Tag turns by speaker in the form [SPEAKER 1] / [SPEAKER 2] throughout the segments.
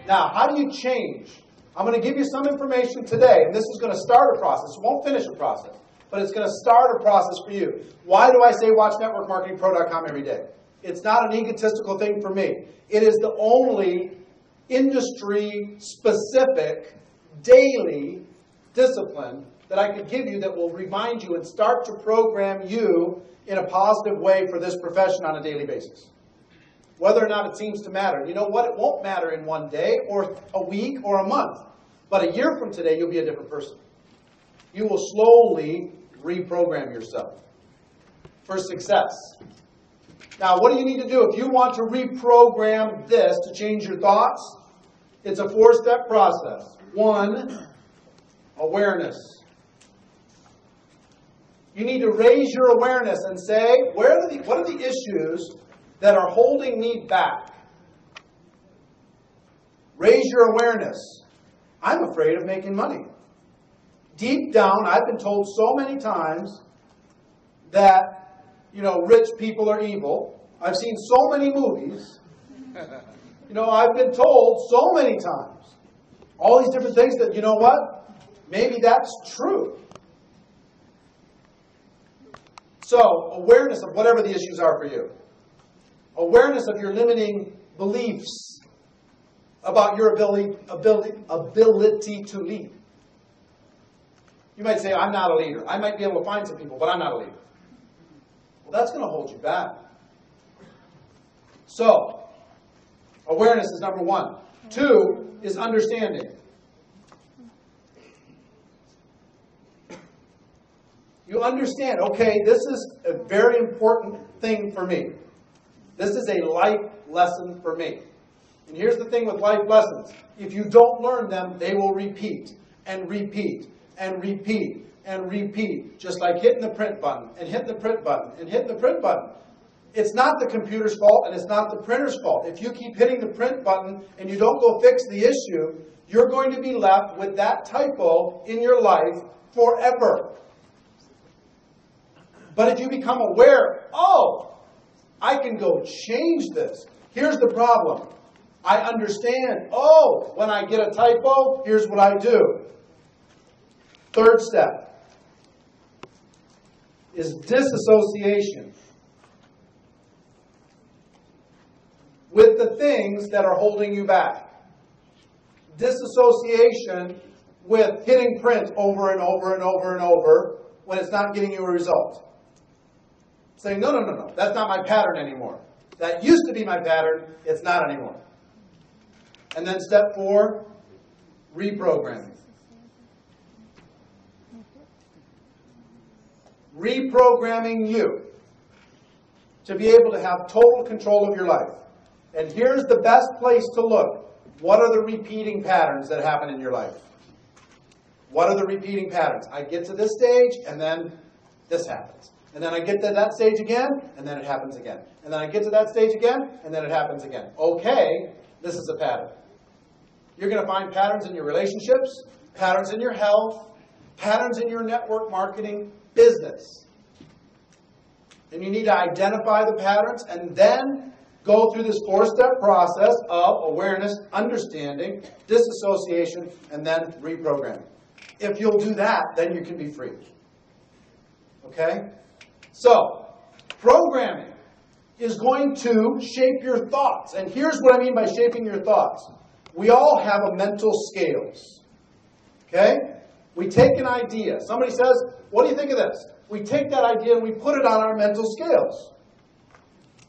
[SPEAKER 1] Now, how do you change? I'm going to give you some information today, and this is going to start a process. It won't finish a process, but it's going to start a process for you. Why do I say watch networkmarketingpro.com every day? It's not an egotistical thing for me. It is the only industry-specific, daily discipline that I could give you that will remind you and start to program you in a positive way for this profession on a daily basis. Whether or not it seems to matter. You know what? It won't matter in one day or a week or a month. But a year from today, you'll be a different person. You will slowly reprogram yourself for success. Now, what do you need to do? If you want to reprogram this to change your thoughts, it's a 4-step process. 1, awareness. You need to raise your awareness and say, what are the issues that are holding me back? Raise your awareness. I'm afraid of making money. Deep down, I've been told so many times that, rich people are evil. I've seen so many movies. I've been told so many times all these different things that, maybe that's true. So, awareness of whatever the issues are for you. Awareness of your limiting beliefs about your ability to lead. You might say, I'm not a leader. I might be able to find some people, but I'm not a leader. Well, that's going to hold you back. So, awareness is number 1. 2 is understanding. You understand, okay, this is a very important thing for me. This is a life lesson for me. And here's the thing with life lessons. If you don't learn them, they will repeat and repeat and repeat and repeat. Just like hitting the print button and hitting the print button and hitting the print button. It's not the computer's fault and it's not the printer's fault. If you keep hitting the print button and you don't go fix the issue, you're going to be left with that typo in your life forever. But if you become aware, oh, I can go change this. Here's the problem. I understand, oh, when I get a typo, here's what I do. 3rd step is disassociation with the things that are holding you back. Disassociation with hitting print over and over and over and over when it's not getting you a result. Saying, no, that's not my pattern anymore. That used to be my pattern, it's not anymore. And then step 4, reprogramming. Reprogramming you to be able to have total control of your life. And here's the best place to look. What are the repeating patterns that happen in your life? What are the repeating patterns? I get to this stage, and then this happens. And then I get to that stage again, and then it happens again. And then I get to that stage again, and then it happens again. Okay, this is a pattern. You're going to find patterns in your relationships, patterns in your health, patterns in your network marketing business. And you need to identify the patterns and then go through this 4-step process of awareness, understanding, disassociation, and then reprogramming. If you'll do that, then you can be free. Okay? So, programming is going to shape your thoughts. And here's what I mean by shaping your thoughts. We all have a mental scales. Okay? We take an idea. Somebody says, what do you think of this? We take that idea and we put it on our mental scales.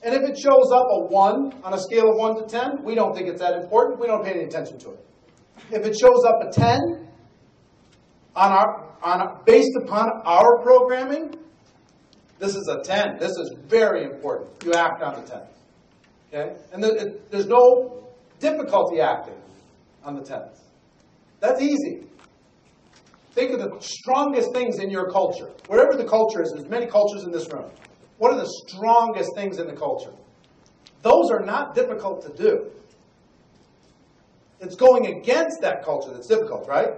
[SPEAKER 1] And if it shows up a 1 on a scale of 1 to 10, we don't think it's that important. We don't pay any attention to it. If it shows up a 10 based upon our programming, this is a 10. This is very important. You act on the 10. Okay? And there's no difficulty acting on the 10s. That's easy. Think of the strongest things in your culture. Whatever the culture is, there's many cultures in this room. What are the strongest things in the culture? Those are not difficult to do. It's going against that culture that's difficult, right?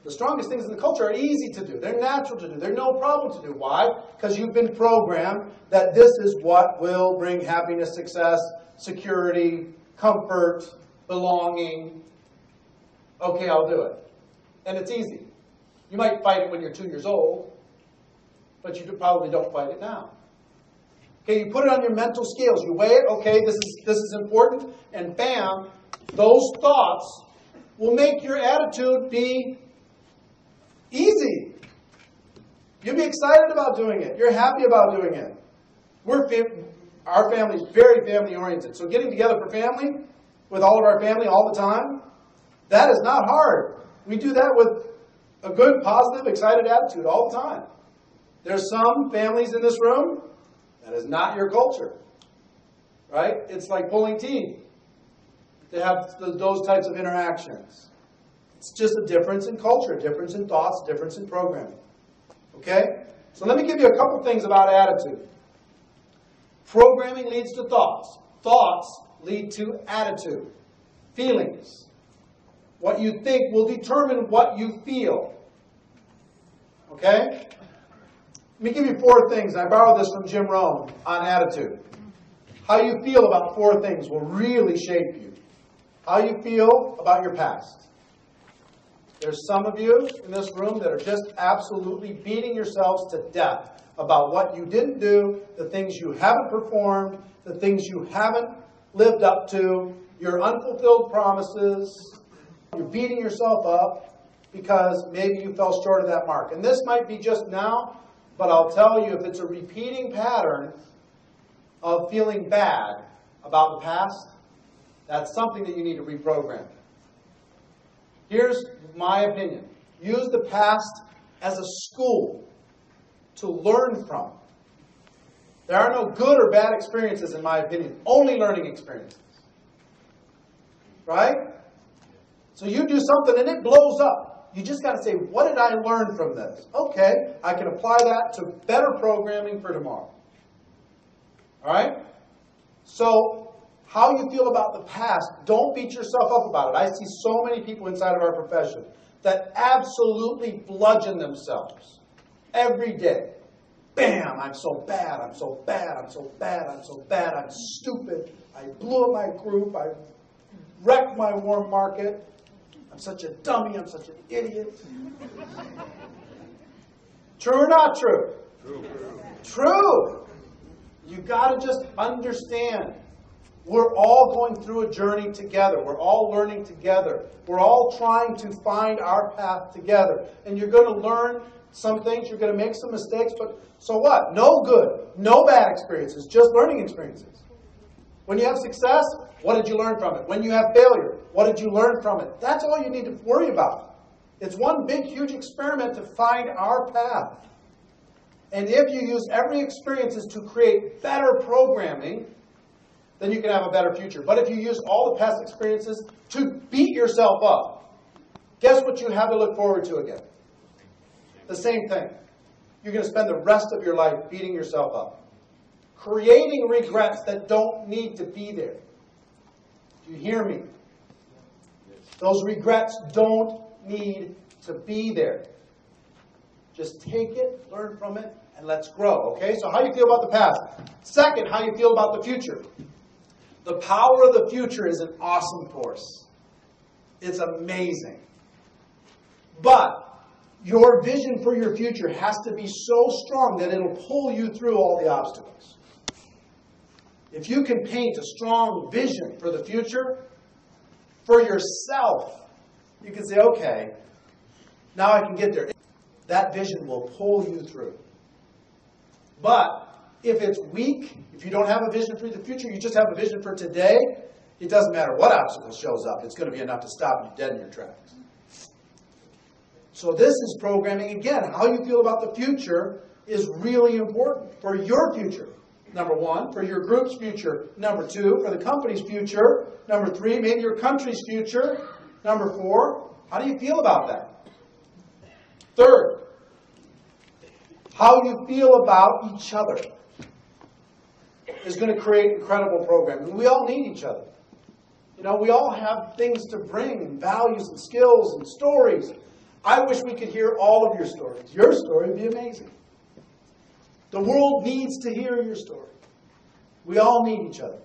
[SPEAKER 1] The strongest things in the culture are easy to do. They're natural to do. They're no problem to do. Why? Because you've been programmed that this is what will bring happiness, success, security, comfort, belonging. Okay, I'll do it. And it's easy. You might fight it when you're 2 years old, but you probably don't fight it now. Okay, you put it on your mental scales. You weigh it. Okay, this is important. And bam, those thoughts will make your attitude be easy. You'll be excited about doing it. You're happy about doing it. Our family is very family-oriented. So getting together for family, with all of our family all the time, that is not hard. We do that with a good, positive, excited attitude all the time. There's some families in this room, that is not your culture. Right? It's like pulling teeth to have those types of interactions. It's just a difference in culture, difference in thoughts, difference in programming. Okay? So let me give you a couple things about attitude. Programming leads to thoughts. Thoughts lead to attitude. Feelings. What you think will determine what you feel. Okay? Let me give you 4 things. I borrowed this from Jim Rohn on attitude. How you feel about 4 things will really shape you. How you feel about your past. There's some of you in this room that are just absolutely beating yourselves to death about what you didn't do, the things you haven't performed, the things you haven't lived up to, your unfulfilled promises. You're beating yourself up because maybe you fell short of that mark. And this might be just now, but I'll tell you, if it's a repeating pattern of feeling bad about the past, that's something that you need to reprogram. Here's my opinion. Use the past as a school to learn from. There are no good or bad experiences, in my opinion. Only learning experiences. Right? So you do something and it blows up. You just got to say, what did I learn from this? Okay, I can apply that to better programming for tomorrow. All right? So, how you feel about the past, don't beat yourself up about it. I see so many people inside of our profession that absolutely bludgeon themselves every day. Bam, I'm so bad, I'm so bad, I'm so bad, I'm so bad, I'm stupid. I blew up my group, I wrecked my warm market. I'm such a dummy, I'm such an idiot. True or not true? True. True. You got to just understand. We're all going through a journey together. We're all learning together. We're all trying to find our path together. And you're going to learn some things. You're going to make some mistakes. But so what? No good. No bad experiences. Just learning experiences. When you have success, what did you learn from it? When you have failure, what did you learn from it? That's all you need to worry about. It's one big, huge experiment to find our path. And if you use every experience to create better programming, then you can have a better future. But if you use all the past experiences to beat yourself up, guess what you have to look forward to again? The same thing. You're going to spend the rest of your life beating yourself up. Creating regrets that don't need to be there. Do you hear me? Those regrets don't need to be there. Just take it, learn from it, and let's grow. Okay? So how do you feel about the past? Second, how do you feel about the future? The power of the future is an awesome force. It's amazing. But your vision for your future has to be so strong that it'll pull you through all the obstacles. If you can paint a strong vision for the future, for yourself, you can say, okay, now I can get there. That vision will pull you through. But if it's weak, if you don't have a vision for the future, you just have a vision for today, it doesn't matter what obstacle shows up. It's going to be enough to stop you dead in your tracks. So this is programming. Again, how you feel about the future is really important for your future. Number 1, for your group's future. Number 2, for the company's future. Number 3, maybe your country's future. Number 4, how do you feel about that? Third, how you feel about each other is going to create incredible programming. We all need each other. You know, we all have things to bring, and values and skills and stories. I wish we could hear all of your stories. Your story would be amazing. The world needs to hear your story. We all need each other.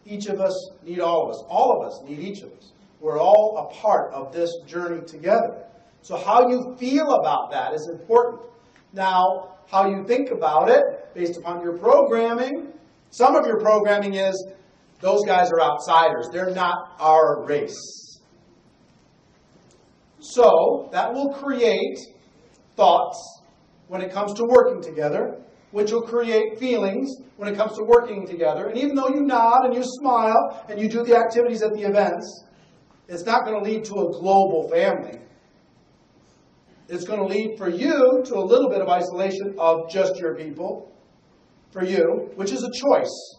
[SPEAKER 1] Each of us need all of us. All of us need each of us. We're all a part of this journey together. So how you feel about that is important. Now, how you think about it, based upon your programming, some of your programming is, those guys are outsiders. They're not our race. So, that will create thoughts when it comes to working together, which will create feelings when it comes to working together. And even though you nod and you smile and you do the activities at the events, it's not going to lead to a global family. It's going to lead for you to a little bit of isolation of just your people, for you, which is a choice.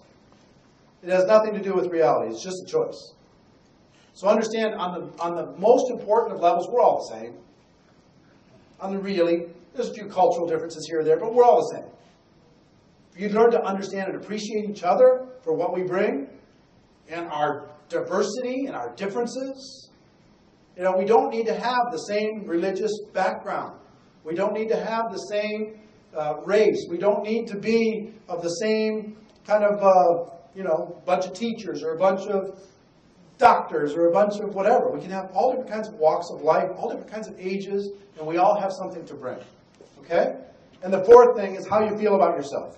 [SPEAKER 1] It has nothing to do with reality. It's just a choice. So understand, on the most important of levels, we're all the same. There's a few cultural differences here or there, but we're all the same. If you learn to understand and appreciate each other for what we bring, and our diversity and our differences, we don't need to have the same religious background. We don't need to have the same race. We don't need to be of the same kind of, bunch of teachers or a bunch of doctors or a bunch of whatever. We can have all different kinds of walks of life, all different kinds of ages, and we all have something to bring. Okay? And the fourth thing is how you feel about yourself.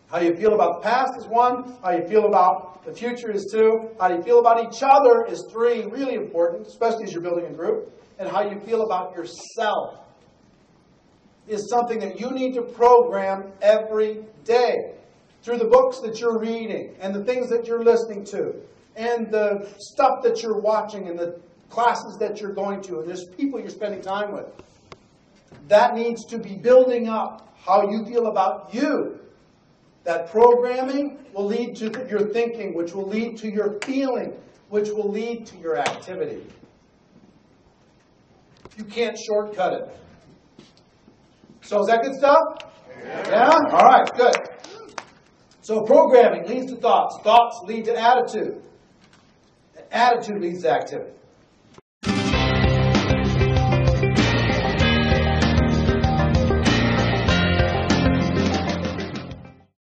[SPEAKER 1] How you feel about the past is one. How you feel about the future is two. How you feel about each other is three. Really important, especially as you're building a group. And how you feel about yourself is something that you need to program every day through the books that you're reading and the things that you're listening to and the stuff that you're watching and the classes that you're going to and there's people you're spending time with. That needs to be building up how you feel about you. That programming will lead to your thinking, which will lead to your feeling, which will lead to your activity. You can't shortcut it. So is that good stuff? Yeah? All right, good. So programming leads to thoughts. Thoughts lead to attitude. And attitude leads to activity.